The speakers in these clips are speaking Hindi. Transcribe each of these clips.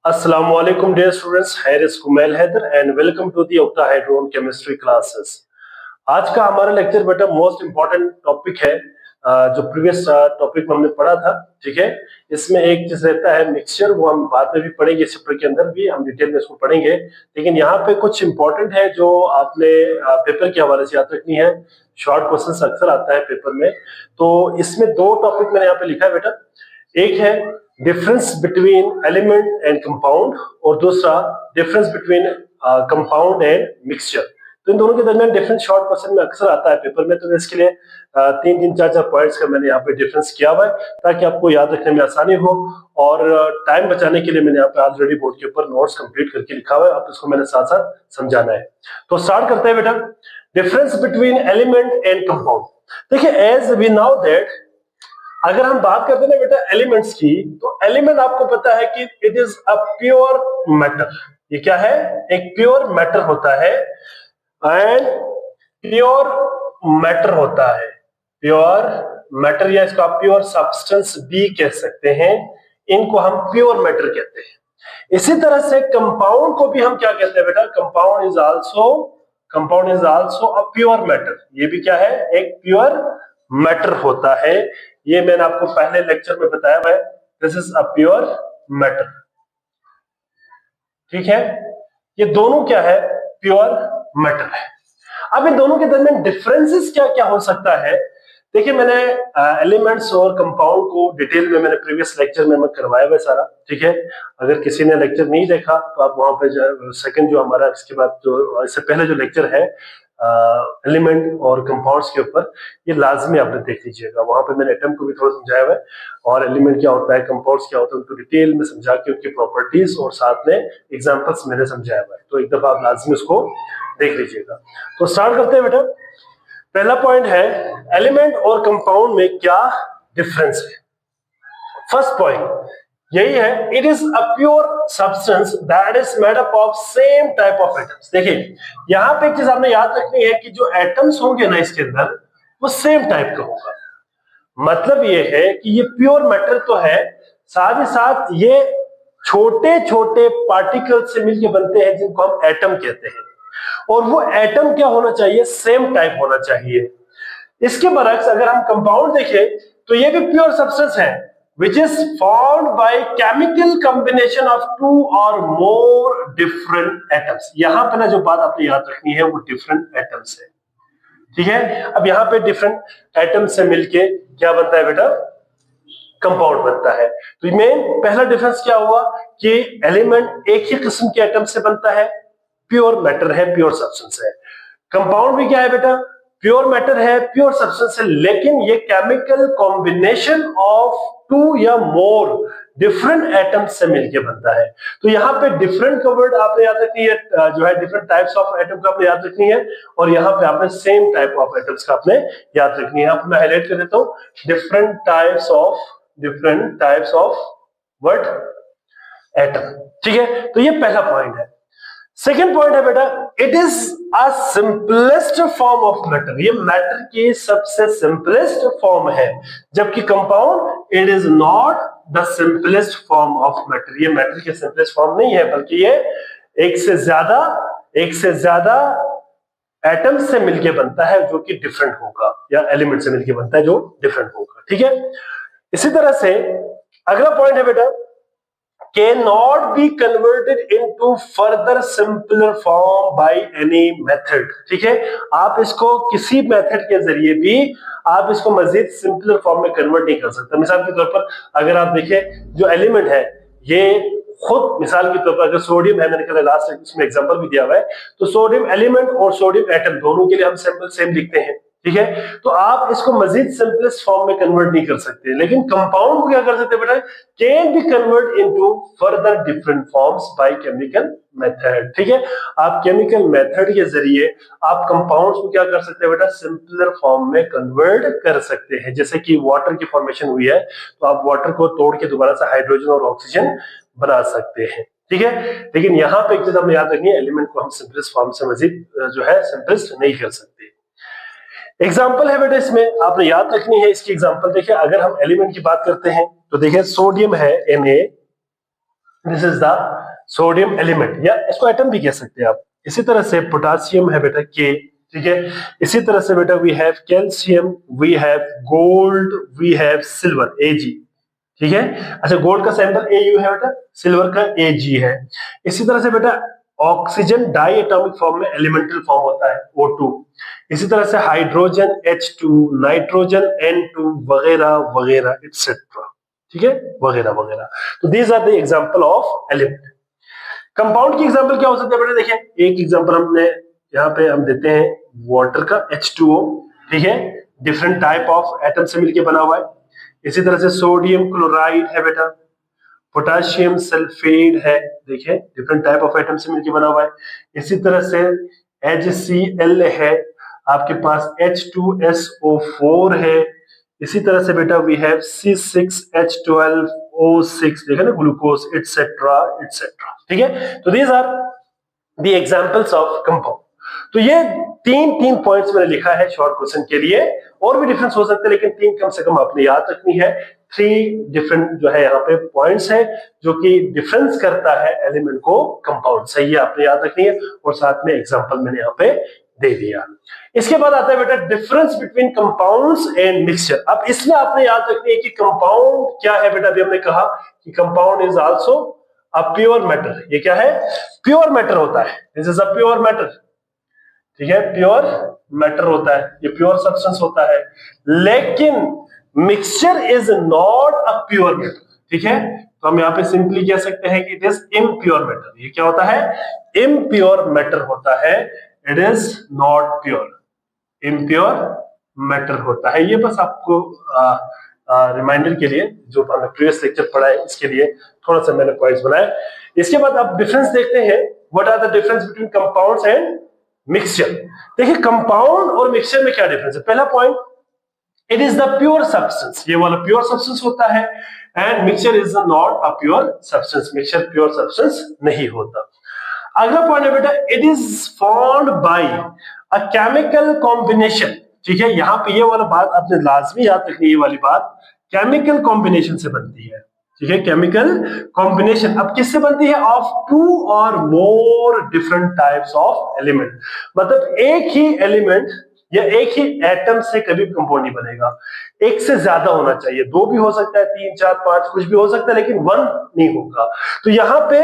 Assalamu alaikum dear students, here is Kumail Haider and welcome to the octahedron chemistry classes। आज का हमारा लेक्चर बेटा मोस्ट इम्पोर्टेंट टॉपिक है जो प्रीवियस टॉपिक में हमने पढ़ा था। ठीक है, इसमें एक चीज रहता है मिक्सचर, वो हम बाद में भी पढ़ेंगे, चैप्टर के अंदर भी हम डिटेल में इसको पढ़ेंगे। लेकिन यहाँ पे कुछ इंपॉर्टेंट है जो आपने पेपर के हवाले से याद रखनी है। शॉर्ट क्वेश्चन अक्सर आता है पेपर में, तो इसमें दो टॉपिक मैंने यहाँ पे लिखा है बेटा। एक है difference between element and compound और दूसरा difference between compound and mixture. तो इन दोनों के दरमियान डिफरेंस शॉर्ट क्वेश्चन में अक्सर आता है पेपर में, तो इसके लिए तीन चार पॉइंट्स का मैंने यहाँ पे डिफरेंस किया हुआ है ताकि आपको याद रखने में आसानी हो। और टाइम बचाने के लिए मैंने यहाँ पे ऑलरेडी बोर्ड के ऊपर नोट्स कंप्लीट करके लिखा हुआ है, अब इसको मैंने साथ साथ समझाना है। तो स्टार्ट करते हैं बेटा। Difference between element and compound. देखिए, एज वी नाउ दैट अगर हम बात करते हैं ना बेटा एलिमेंट्स की, तो एलिमेंट आपको पता है कि it is a pure matter. ये क्या है? एक प्योर मैटर होता है एंड प्योर मैटर होता है। प्योर मैटर या इसको आप प्योर सब्सटेंस भी कह सकते हैं, इनको हम प्योर मैटर कहते हैं। इसी तरह से कंपाउंड को भी हम क्या कहते हैं बेटा? Compound is also a pure matter. ये भी क्या है? एक प्योर मैटर होता है। ये मैंने आपको पहले लेक्चर में बताया हुआ है, this is a pure matter. ठीक है, ये दोनों क्या है? प्योर मैटर है। अब इन दोनों के दरमियान डिफरेंसेस क्या क्या हो सकता है? देखिए, मैंने एलिमेंट्स और कंपाउंड को डिटेल में मैंने प्रीवियस लेक्चर में मैं करवाया हुआ सारा। ठीक है, अगर किसी ने लेक्चर नहीं देखा तो आप वहां पे सेकंड जो हमारा इसके बाद जो इससे पहले जो लेक्चर है एलिमेंट और कंपाउंड्स के ऊपर, ये लाजमी आपने देख लीजिएगा। वहां पे मैंने एटम को भी थोड़ा समझाया हुआ है और एलिमेंट क्या होता है, कंपाउंड्स क्या होता है, उनको डिटेल में समझा के उनकी प्रॉपर्टीज और साथ में एग्जांपल्स मैंने समझाया हुआ है। तो एक दफा आप लाजमी उसको देख लीजिएगा। तो स्टार्ट करते हैं बेटा। पहला पॉइंट है एलिमेंट और कंपाउंड में क्या डिफरेंस है। फर्स्ट पॉइंट यही है, it is a pure substance that is made up of same type of atoms. देखिए, यहां पे एक चीज आपने याद रखनी है कि जो एटम्स होंगे ना इसके अंदर, वो सेम टाइप का होगा। मतलब ये है कि ये प्योर मैटर तो है, साथ ही साथ ये छोटे छोटे पार्टिकल से मिलकर बनते हैं जिनको हम एटम कहते हैं। और वो एटम क्या होना चाहिए? सेम टाइप होना चाहिए। इसके बरक्स अगर हम कंपाउंड देखें तो ये भी प्योर सब्सटेंस है which is formed by chemical combination of two or more different atoms। यहां पर ना जो बात आपने याद रखनी है वो डिफरेंट एटम्स है। ठीक है, अब यहां पे डिफरेंट एटम्स से मिलके क्या बनता है बेटा? कंपाउंड बनता है। तो मेन पहला डिफरेंस क्या हुआ कि एलिमेंट एक ही किस्म के एटम से बनता है, प्योर मैटर है, प्योर सब्सटेंस है। कंपाउंड भी क्या है बेटा? प्योर मैटर है, प्योर सब्सटेंस है, लेकिन ये केमिकल कॉम्बिनेशन ऑफ टू या मोर डिफरेंट एटम्स से मिलकर बनता है। तो यहाँ पे डिफरेंट का वर्ड आपने याद रखनी है, जो है डिफरेंट टाइप्स ऑफ एटम का आपने याद रखनी है, और यहाँ पे आपने सेम टाइप ऑफ एटम्स का आपने याद रखनी है। यहाँ पे मैं हाईलाइट कर देता हूँ, different types of word atom. ठीक है, तो ये पहला पॉइंट है। सेकेंड पॉइंट है बेटा, it is a simplest form of matter. ये मैटर की सबसे सिंपलेस्ट फॉर्म है, जबकि compound it is not the simplest form of matter. ये मैटर की सिंपलेस्ट फॉर्म नहीं है, बल्कि ये एक से ज्यादा एटम से मिलके बनता है जो कि डिफरेंट होगा, या एलिमेंट से मिलके बनता है जो डिफरेंट होगा। ठीक है, इसी तरह से अगला पॉइंट है बेटा, cannot be converted into further simpler form by any method। ठीक है, आप इसको किसी मेथड के जरिए भी आप इसको मजीद सिंपलर फॉर्म में कन्वर्ट नहीं कर सकते। मिसाल के तौर पर अगर आप देखें, जो एलिमेंट है ये खुद, मिसाल के तौर पर अगर सोडियम है, मैंने कहा लास्ट इसमें एग्जांपल भी दिया हुआ है, तो सोडियम एलिमेंट और सोडियम एटम दोनों के लिए हम सिंपल सेम लिखते हैं। ठीक है, तो आप इसको मजीद सिंपलेस्ट फॉर्म में कन्वर्ट नहीं कर सकते, लेकिन कंपाउंड को क्या कर सकते हैं बेटा? Can be convert into further different forms by chemical method. ठीक है, आप केमिकल मेथड के जरिए आप कंपाउंड्स को क्या कर सकते हैं बेटा? सिंपलर फॉर्म में कन्वर्ट कर सकते हैं। जैसे कि वाटर की फॉर्मेशन हुई है, तो आप वाटर को तोड़ के दोबारा से हाइड्रोजन और ऑक्सीजन बना सकते हैं। ठीक है, लेकिन यहाँ पे एक चीज हमें याद रखनी है, एलिमेंट को हम सिंपलेस्ट फॉर्म से मजीद जो है सिंपलेस्ट नहीं कर सकते। एग्जाम्पल है बेटा, इसमें आपने याद रखनी है इसकी एग्जाम्पल। देखिए, अगर हम एलिमेंट की बात करते हैं तो देखिए सोडियम है Na, this is the sodium element, या इसको एटम भी कह सकते हैं आप। इसी तरह से पोटासियम है बेटा के, ठीक है। इसी तरह से बेटा we have calcium, we have gold, we have silver, Ag, ठीक है। अच्छा, गोल्ड का सिंबल Au है बेटा, सिल्वर का Ag है। इसी तरह से बेटा ऑक्सीजन डाई एटॉमिक फॉर्म में एलिमेंटल फॉर्म होता है O2। इसी तरह से हाइड्रोजन H2, नाइट्रोजन N2 वगैरह वगैरह एक्सेट्रा, ठीक है, वगैरह वगैरह। तो these are the example of element. Compound की एग्जांपल क्या हो सकता है बेटा, देखिए एक एग्जांपल हमने यहाँ पे हम देते हैं वाटर का H2O, ठीक है, डिफरेंट टाइप ऑफ एटम से मिलकर बना हुआ है। इसी तरह से सोडियम क्लोराइड है बेटा, पोटाशियम सल्फेट है, देखिए डिफरेंट टाइप ऑफ एटम से मिलकर बना हुआ है। इसी तरह से HCl है, आपके पास H2SO4 है। इसी तरह से बेटा वी हैव C6H12O6, देखा ना, ग्लूकोज एटसेट्रा एटसेट्रा, ठीक है। तो these are the examples of compound. तो ये तीन पॉइंट्स मैंने लिखा है शॉर्ट क्वेश्चन के लिए, और भी डिफरेंस हो सकते हैं लेकिन तीन कम से कम आपने याद रखनी है। 3 डिफरेंट जो है यहाँ पे पॉइंट्स है जो कि डिफरेंस करता है एलिमेंट को कंपाउंड से, ये आपने याद रखनी है, और साथ में एग्जांपल मैंने यहाँ पे दे दिया। इसके बाद आता है बेटा difference between compounds and mixture. अब इसमें आपने याद रखनी है कि कंपाउंड क्या है बेटा, अभी हमने कहा कि compound is also a pure matter. ये क्या है, प्योर मैटर होता है, this is a pure matter, ठीक है, प्योर मैटर होता है, ये प्योर सब्सटेंस होता है। लेकिन mixture is not a pure matter, ठीक है। तो हम यहाँ पे सिंपली कह सकते हैं कि इट इज इम्प्योर मैटर। ये क्या होता है, इम्प्योर मैटर होता है, it is not pure, impure matter होता है। ये बस आपको रिमाइंडर के लिए, जो हमने प्रीवियस लेक्चर पढ़ा है इसके लिए थोड़ा सा मैंने पॉइंट्स बनाए। इसके बाद आप डिफरेंस देखते हैं, what are the difference between compounds and mixture. देखिए कंपाउंड और मिक्सचर में क्या डिफरेंस है। पहला point, it is the pure substance, ये वाला प्योर सब्सटेंस होता है, and mixture is not a pure substance, mixture pure substance नहीं होता। अगला पॉइंट है बेटा, it is formed by a chemical combination, ठीक है। यहां पे ये वाला बात आपने लाजमी याद रखनी है, ये वाली बात केमिकल कॉम्बिनेशन से बनती है, ठीक है, केमिकल कॉम्बिनेशन। अब किससे बनती है, ऑफ 2 और more different types of element. मतलब एक ही एलिमेंट या एक ही एटम से कभी कंपाउंड नहीं बनेगा, एक से ज्यादा होना चाहिए, 2 भी हो सकता है, 3 4 5 कुछ भी हो सकता है, लेकिन 1 नहीं होगा। तो यहां पे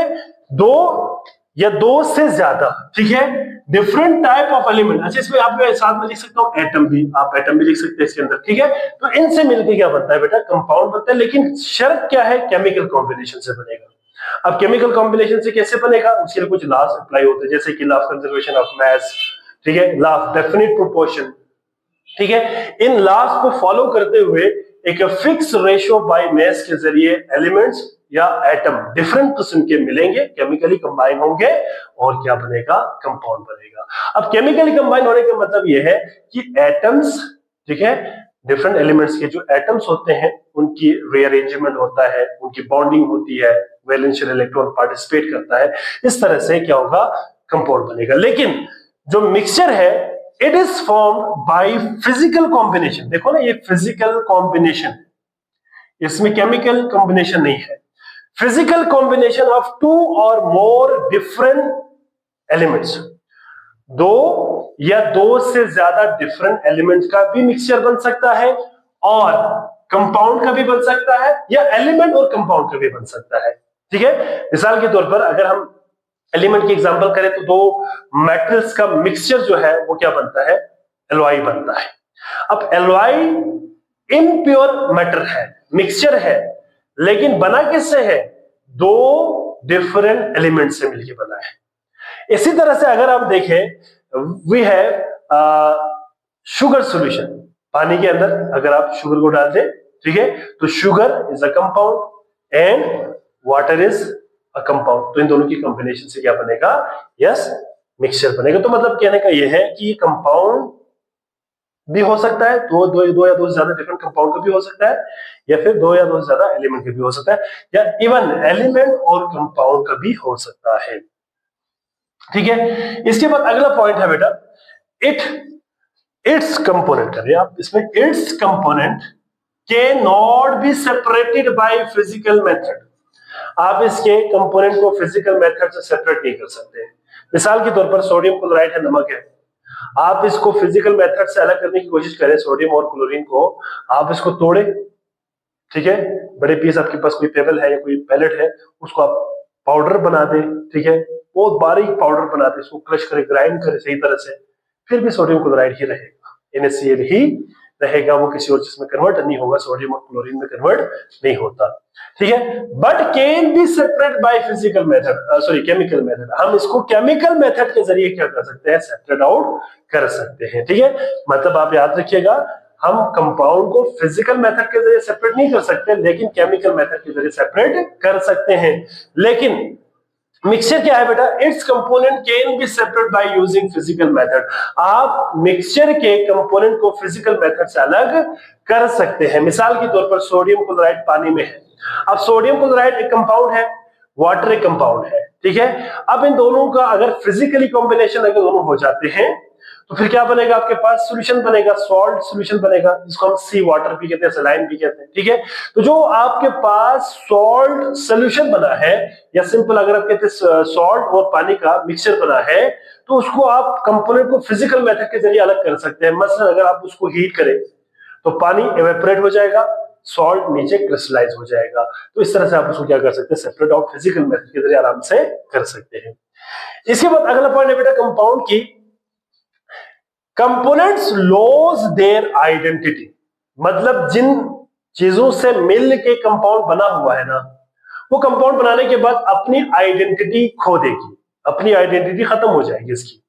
2 या 2 से ज्यादा, ठीक है, डिफरेंट टाइप ऑफ एलिमेंट। अच्छा, इसमें आप साथ में लिख सकता हूं एटम भी, आप एटम भी लिख सकते हैं इसके अंदर, ठीक है। तो इनसे मिलकर क्या बनता है बेटा, कंपाउंड बनता है, लेकिन शर्त क्या है, केमिकल कॉम्बिनेशन से बनेगा। अब केमिकल कॉम्बिनेशन से कैसे बनेगा, उसके लिए कुछ लॉज अप्लाई होते हैं, जैसे कि law of conservation of mass, ठीक है, लॉ ऑफ डेफिनिट प्रोपोर्शन, ठीक है। इन लॉज को फॉलो करते हुए एक फिक्स रेशियो बाय मास के जरिए एलिमेंट्स या एटम डिफरेंट किस्म के मिलेंगे, केमिकली कंबाइन होंगे, और क्या बनेगा, कंपाउंड बनेगा। अब केमिकली कंबाइन होने का मतलब यह है कि एटम्स, ठीक है, डिफरेंट एलिमेंट्स के जो एटम्स होते हैं उनकी रीअरेंजमेंट होता है, उनकी बॉन्डिंग होती है, वैलेंशियल इलेक्ट्रॉन पार्टिसिपेट करता है, इस तरह से क्या होगा, कंपाउंड बनेगा। लेकिन जो मिक्सचर है, it is formed by physical combination. देखो ना, ये फिजिकल कॉम्बिनेशन, इसमें केमिकल कॉम्बिनेशन नहीं है, फिजिकल कॉम्बिनेशन ऑफ 2 और मोर डिफरेंट एलिमेंट्स। 2 या 2 से ज्यादा डिफरेंट एलिमेंट्स का भी मिक्सचर बन सकता है, और कंपाउंड का भी बन सकता है, या एलिमेंट और कंपाउंड का भी बन सकता है, ठीक है। मिसाल के तौर पर अगर हम एलिमेंट की एग्जांपल करें तो 2 मेटल्स का मिक्सचर जो है वो क्या बनता है, एलॉय बनता है। अब एलॉय इम्प्योर मैटर है, मिक्सचर है, लेकिन बना किससे है, 2 डिफरेंट एलिमेंट से मिलकर बना है। इसी तरह से अगर आप देखें, वी हैव शुगर सॉल्यूशन, पानी के अंदर अगर आप शुगर को डाल दें, ठीक है, तो sugar is a compound and water is a compound. तो इन दोनों की कॉम्बिनेशन से क्या बनेगा, यस, मिक्सचर बनेगा। तो मतलब कहने का यह है कि कंपाउंड भी हो सकता है, दो या दो से ज्यादा डिफरेंट कंपाउंड का भी हो सकता है, या फिर 2 या 2 से ज्यादा एलिमेंट का भी हो सकता है, या इवन एलिमेंट और कंपाउंड का भी हो सकता है, ठीक है। इसके बाद अगला पॉइंट है बेटा, इट्स कंपोनेंट करिए आप, इसमें it's component can not be separated by physical method. आप इसके कंपोनेंट को फिजिकल मेथड से सेपरेट नहीं कर सकते। मिसाल के तौर पर सोडियम क्लोराइड है, नमक है, आप इसको फिजिकल मेथड से अलग करने की कोशिश करें, सोडियम और क्लोरीन को आप इसको तोड़े, ठीक है, बड़े पीस आपके पास कोई पेबल है या कोई पैलेट है, उसको आप पाउडर बना दे, ठीक है, बहुत बारीक पाउडर बना दे, उसको क्रश करे, ग्राइंड करे सही तरह से, फिर भी सोडियम क्लोराइड ही रहेगा, NaCl ही रहेगा, वो किसी और चीज में कन्वर्ट नहीं होगा, सोडियम और क्लोरीन में कन्वर्ट नहीं होता, ठीक है। But can be separate by physical method, sorry chemical method, हम इसको केमिकल मेथड के जरिए क्या कर सकते हैं, सेपरेट आउट कर सकते हैं, ठीक है। मतलब आप याद रखिएगा, हम कंपाउंड को फिजिकल मेथड के जरिए सेपरेट नहीं कर सकते, लेकिन केमिकल मेथड के जरिए सेपरेट कर सकते हैं। लेकिन मिक्सचर क्या है बेटा, it's component can be separate by using physical method, आप मिक्सचर के कंपोनेंट को फिजिकल मेथड से अलग कर सकते हैं। मिसाल के तौर पर सोडियम क्लोराइड पानी में है, अब सोडियम क्लोराइड एक कंपाउंड है, वाटर एक कंपाउंड है, ठीक है। अब इन दोनों का अगर फिजिकली कॉम्बिनेशन अगर दोनों हो जाते हैं तो फिर क्या बनेगा, आपके पास सॉल्यूशन बनेगा, सॉल्ट सॉल्यूशन बनेगा, जिसको हम सी वाटर भी कहते हैं, सलाइन भी कहते हैं, ठीक है। तो जो आपके पास सॉल्ट सॉल्यूशन बना है, या सिंपल अगर आप कहते हैं सॉल्ट और पानी का मिक्सचर बना है, तो उसको आप कंपोनेंट को फिजिकल मेथड के जरिए अलग कर सकते हैं। मसलन अगर आप उसको हीट करें तो पानी एवेपोरेट हो जाएगा, सॉल्ट नीचे क्रिस्टलाइज हो जाएगा, तो इस तरह से आप उसको क्या कर सकते हैं, सेपरेट आउट फिजिकल मेथड के जरिए आराम से कर सकते हैं। इसके बाद अगला पॉइंट है बेटा कंपाउंड की कंपोनेंट्स लॉस देयर आइडेंटिटी, मतलब जिन चीजों से मिल के कंपाउंड बना हुआ है ना, वो कंपाउंड बनाने के बाद अपनी आइडेंटिटी खो देगी, अपनी आइडेंटिटी खत्म हो जाएगी इसकी,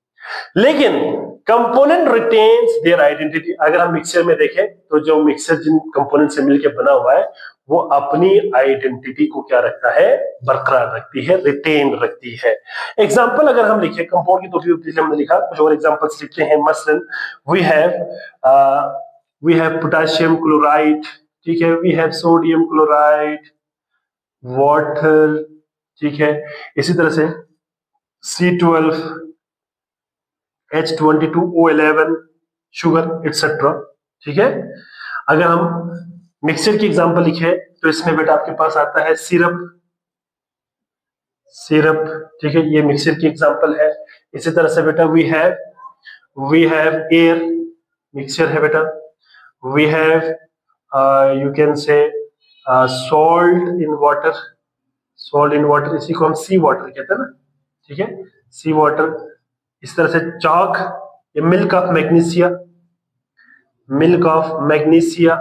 लेकिन कंपोनेंट रिटेन्स देयर आइडेंटिटी। अगर हम मिक्सचर में देखें तो जो मिक्सचर जिन कंपोनेंट से मिलकर बना हुआ है वो अपनी आइडेंटिटी को क्या रखता है, बरकरार रखती है, रिटेन रखती है। एग्जांपल अगर हम लिखे कंपाउंड की तो हमने लिखा, कुछ और एग्जांपल्स लिखते हैं, मसलन वी हैव पोटेशियम क्लोराइड, ठीक है, we have sodium chloride, water, ठीक है, इसी तरह से C12, H22O11, शुगर एक्सेट्रा, ठीक है। अगर हम मिक्सचर की एग्जांपल लिखे तो इसमें बेटा आपके पास आता है सिरप, ठीक है, ये मिक्सचर की एग्जांपल है। इसी तरह से बेटा वी हैव एयर, मिक्सचर है बेटा, we have you can say salt in water, इसी को हम सी वाटर कहते हैं ना, ठीक है, सी वाटर। इस तरह से चॉक, ये मिल्क ऑफ मैग्नीशिया,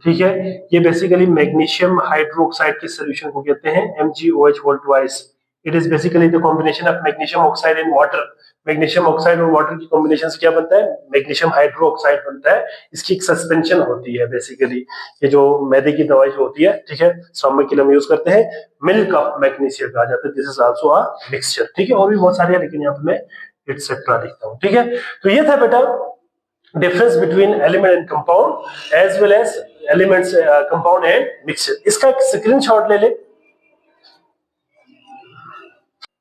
ठीक है, ये बेसिकली मैग्नीशियम हाइड्रोक्साइड के सॉल्यूशन को कहते हैं MgOH वोल्टवाइज। It is basically the combination of magnesium oxide and water. Magnesium oxide और वाटर की कॉम्बिनेशन से क्या बनता है, मैग्नीशियम हाइड्रोक्साइड बनता है। इसकी एक सस्पेंशन होती है, बेसिकली ये जो मैदे की दवाई होती है, ठीक है, स्टमक के लिए हम यूज करते हैं, मिल्क ऑफ मैग्नीशिया कहा जाता है। This is also a mixture, ठीक है, और भी बहुत सारे हैं लेकिन यहाँ पे मैं एटसेट्रा लिखता हूँ, ठीक है। तो ये था बेटा difference between element and compound as well as elements, compound and mixture. इसका एक स्क्रीनशॉट ले ले।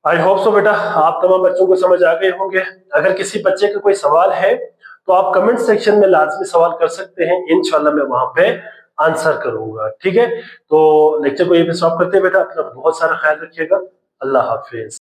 आई होप सो बेटा आप तमाम बच्चों को समझ आ गए होंगे। अगर किसी बच्चे का कोई सवाल है तो आप कमेंट सेक्शन में लाजमी सवाल कर सकते हैं, इंशाल्लाह मैं वहां पे आंसर करूंगा, ठीक है। तो लेक्चर को यहीं पे स्टॉप करते हैं बेटा, अपना बहुत सारा ख्याल रखिएगा, अल्लाह हाफिज।